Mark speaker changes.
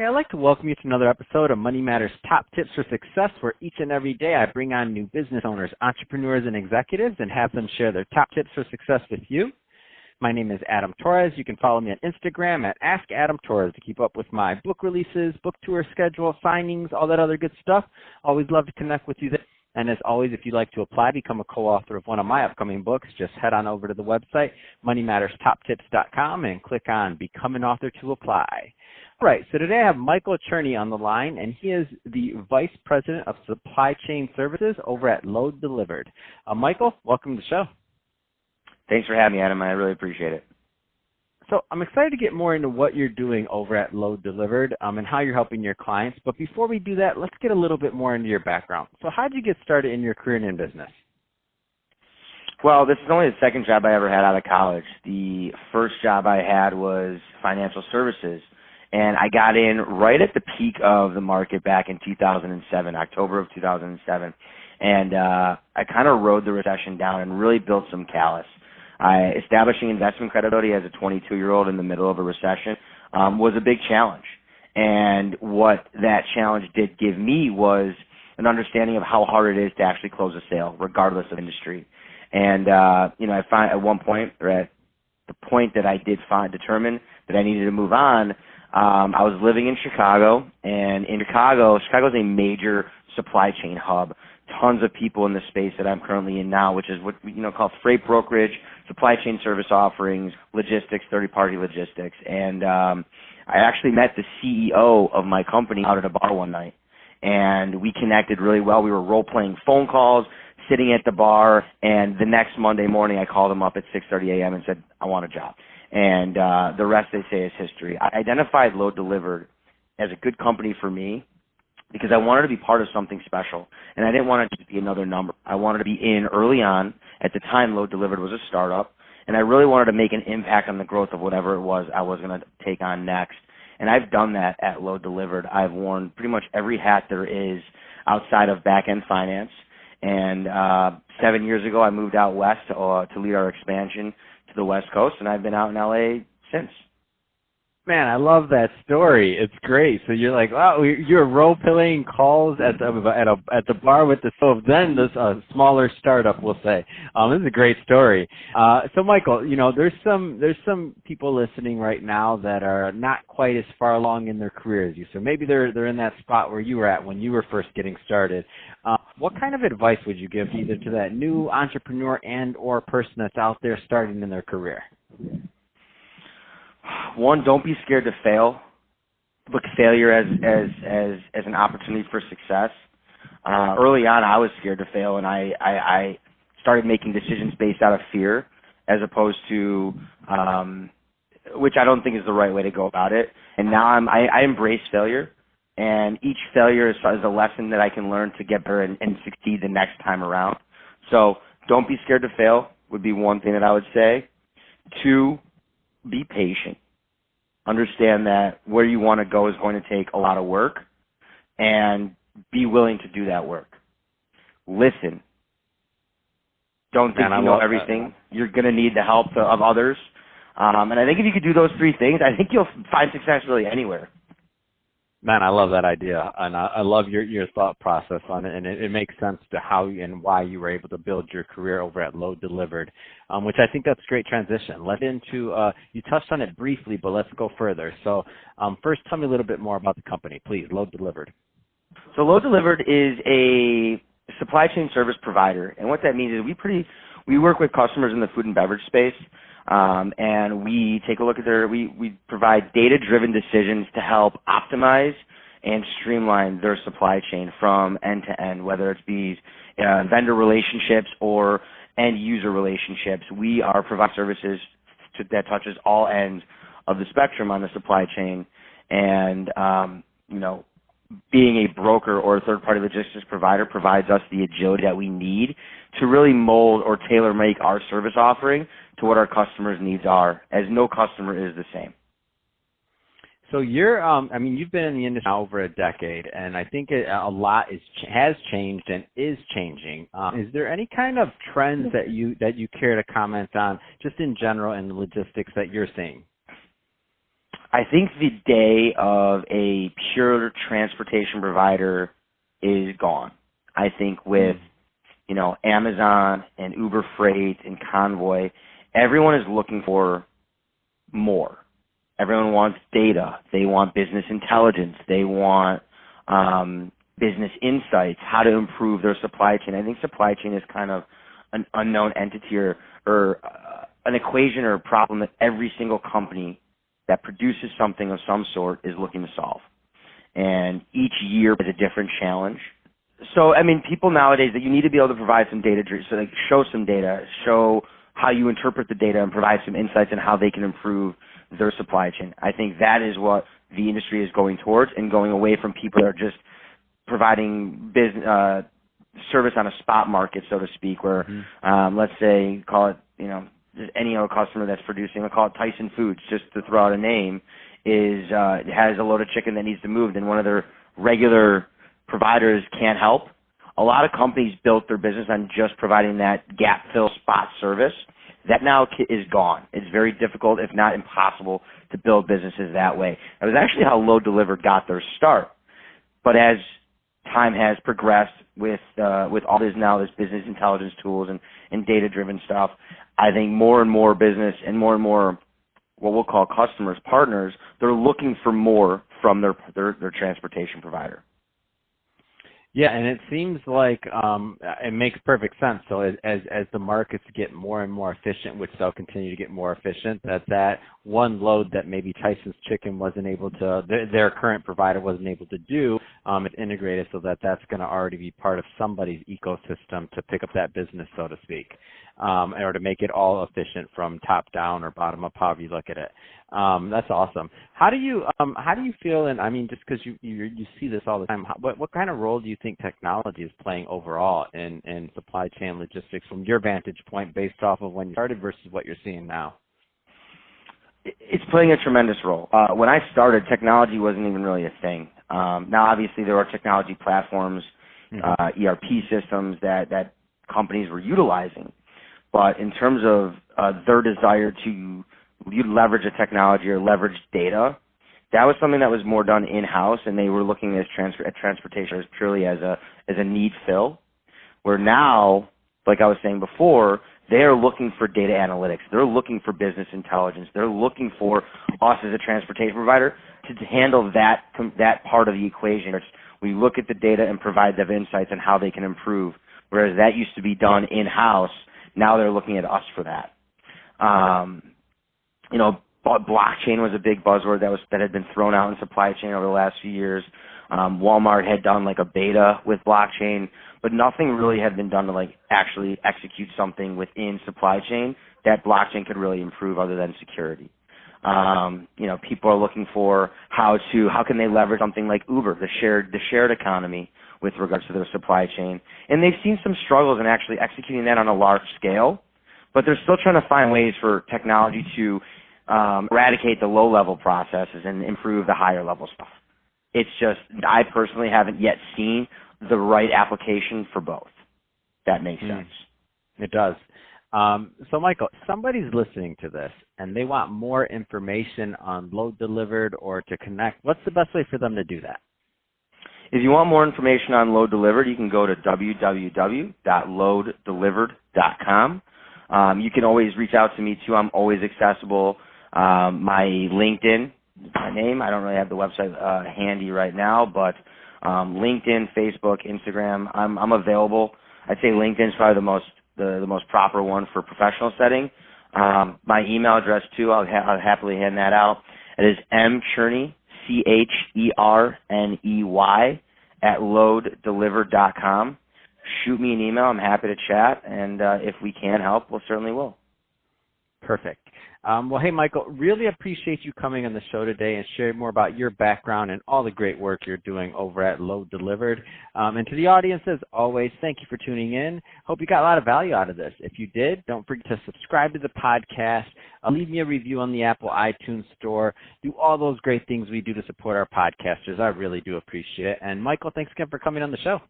Speaker 1: Hey, I'd like to welcome you to another episode of Money Matters Top Tips for Success, where each and every day I bring on new business owners, entrepreneurs, and executives and have them share their top tips for success with you. My name is Adam Torres. You can follow me on Instagram at AskAdamTorres to keep up with my book releases, book tour schedule, signings, all that other good stuff. Always love to connect with you there. And as always, if you'd like to apply, become a co-author of one of my upcoming books, just head on over to the website, moneymatterstoptips.com, and click on Become an Author to apply. All right, so today I have Michael Cherney on the line, and he is the Vice President of Supply Chain Services over at LoadDelivered. Michael, welcome to the show.
Speaker 2: Thanks for having me, Adam. I really appreciate it.
Speaker 1: So I'm excited to get more into what you're doing over at LoadDelivered and how you're helping your clients. But before we do that, let's get a little bit more into your background. So how did you get started in your career and in business?
Speaker 2: Well, this is only the second job I ever had out of college. The first job I had was financial services, and I got in right at the peak of the market back in 2007, October of 2007. And I kind of rode the recession down and really built some callus. Establishing investment credibility as a 22-year-old in the middle of a recession was a big challenge. And what that challenge did give me was an understanding of how hard it is to actually close a sale, regardless of industry. And, I find at one point, or at the point that I did determine that I needed to move on, I was living in Chicago. And in Chicago's a major supply chain hub. Tons of people in the space that I'm currently in now, which is what we call freight brokerage, supply chain service offerings, logistics, third-party logistics. And I actually met the CEO of my company out at a bar one night, and we connected really well. We were role-playing phone calls, sitting at the bar, and the next Monday morning I called him up at 6:30 a.m. and said, I want a job. And the rest, they say, is history. I identified LoadDelivered as a good company for me because I wanted to be part of something special, and I didn't want it to be another number. I wanted to be in early on. At the time, LoadDelivered was a startup, and I really wanted to make an impact on the growth of whatever it was I was going to take on next. And I've done that at LoadDelivered. I've worn pretty much every hat there is outside of back-end finance. And 7 years ago, I moved out west to lead our expansion to the West Coast, and I've been out in L.A. since.
Speaker 1: Man, I love that story. It's great. So you're like, wow, you're role-playing calls at the bar with the then this smaller startup, we'll say. This is a great story. So Michael, there's some people listening right now that are not quite as far along in their career as you. So maybe they're in that spot where you were at when you were first getting started. What kind of advice would you give either to that new entrepreneur and or person that's out there starting in their career?
Speaker 2: One, don't be scared to fail. Look at failure as an opportunity for success. Early on, I was scared to fail, and I started making decisions based out of fear as opposed to, which I don't think is the right way to go about it. And now I embrace failure, and each failure is a lesson that I can learn to get better and succeed the next time around. So don't be scared to fail would be one thing that I would say. Two, be patient. Understand that where you want to go is going to take a lot of work, and be willing to do that work. Listen. Don't think you know everything. You're going to need the help of others. And I think if you could do those three things, I think you'll find success really anywhere.
Speaker 1: Man, I love that idea, and I love your thought process on it, and it makes sense to how and why you were able to build your career over at LoadDelivered, which I think that's a great transition. Let's into you touched on it briefly, but let's go further. So first, tell me a little bit more about the company, please. LoadDelivered.
Speaker 2: So LoadDelivered is a supply chain service provider, and what that means is we work with customers in the food and beverage space. And we take a look at we provide data-driven decisions to help optimize and streamline their supply chain from end to end, whether it's these vendor relationships or end-user relationships. We are provide services that touches all ends of the spectrum on the supply chain. And, being a broker or a third-party logistics provider provides us the agility that we need to really mold or tailor-make our service offering to what our customers' needs are, as no customer is the same.
Speaker 1: So you've been in the industry now over a decade, and I think a lot has changed and is changing. Is there any kind of trends that you care to comment on, just in general in the logistics that you're seeing?
Speaker 2: I think the day of a pure transportation provider is gone. I think with, Amazon and Uber Freight and Convoy, everyone is looking for more. Everyone wants data. They want business intelligence. They want business insights, how to improve their supply chain. I think supply chain is kind of an unknown entity or an equation or a problem that every single company that produces something of some sort is looking to solve. And each year is a different challenge. So, people nowadays, that you need to be able to provide some data, so like show some data, show how you interpret the data and provide some insights on how they can improve their supply chain. I think that is what the industry is going towards, and going away from people that are just providing business service on a spot market, so to speak, where let's say, call it, just any other customer that's producing, we'll call it Tyson Foods, just to throw out a name, has a load of chicken that needs to move, and one of their regular providers can't help. A lot of companies built their business on just providing that gap fill spot service. That now is gone. It's very difficult, if not impossible, to build businesses that way. That was actually how LoadDelivered got their start. But as time has progressed with all this business intelligence tools and data-driven stuff, I think more and more business and more what we'll call customers, partners, they're looking for more from their transportation provider.
Speaker 1: Yeah, and it seems like it makes perfect sense. So as the markets get more and more efficient, which they'll continue to get more efficient, that one load that maybe Tyson's Chicken wasn't able to, their current provider wasn't able to do, it's integrated so that's going to already be part of somebody's ecosystem to pick up that business, so to speak, or to make it all efficient from top down or bottom up, however you look at it. That's awesome. How do you feel? And just because you see this all the time, what kind of role do you think technology is playing overall in supply chain logistics from your vantage point, based off of when you started versus what you're seeing now?
Speaker 2: It's playing a tremendous role. When I started, technology wasn't even really a thing. Now, obviously, there are technology platforms, ERP systems that companies were utilizing, but in terms of their desire to leverage a technology or leverage data, that was something that was more done in-house, and they were looking at transportation as purely as a need fill. Where now, like I was saying before, they are looking for data analytics. They're looking for business intelligence. They're looking for us as a transportation provider to handle that part of the equation. We look at the data and provide them insights on how they can improve. Whereas that used to be done in-house, now they're looking at us for that. Blockchain was a big buzzword that had been thrown out in supply chain over the last few years. Walmart had done like a beta with blockchain, but nothing really had been done to like actually execute something within supply chain that blockchain could really improve other than security. People are looking for how can they leverage something like Uber, the shared economy with regards to their supply chain. And they've seen some struggles in actually executing that on a large scale, but they're still trying to find ways for technology to eradicate the low-level processes and improve the higher-level stuff. It's just, I personally haven't yet seen the right application for both. That makes sense.
Speaker 1: It does. So, Michael, somebody's listening to this, and they want more information on LoadDelivered or to connect. What's the best way for them to do that?
Speaker 2: If you want more information on LoadDelivered, you can go to www.loaddelivered.com. You can always reach out to me, too. I'm always accessible. My LinkedIn, my name, I don't really have the website handy right now, but LinkedIn, Facebook, Instagram, I'm available. I'd say LinkedIn is probably the most proper one for professional setting. My email address, too, I'll happily hand that out. It is mcherney, CHERNEY, @loaddelivered.com. Shoot me an email. I'm happy to chat, and if we can help, we'll certainly will.
Speaker 1: Perfect. Well, hey, Michael, really appreciate you coming on the show today and sharing more about your background and all the great work you're doing over at LoadDelivered. And to the audience, as always, thank you for tuning in. Hope you got a lot of value out of this. If you did, don't forget to subscribe to the podcast, leave me a review on the Apple iTunes Store, do all those great things we do to support our podcasters. I really do appreciate it. And, Michael, thanks again for coming on the show.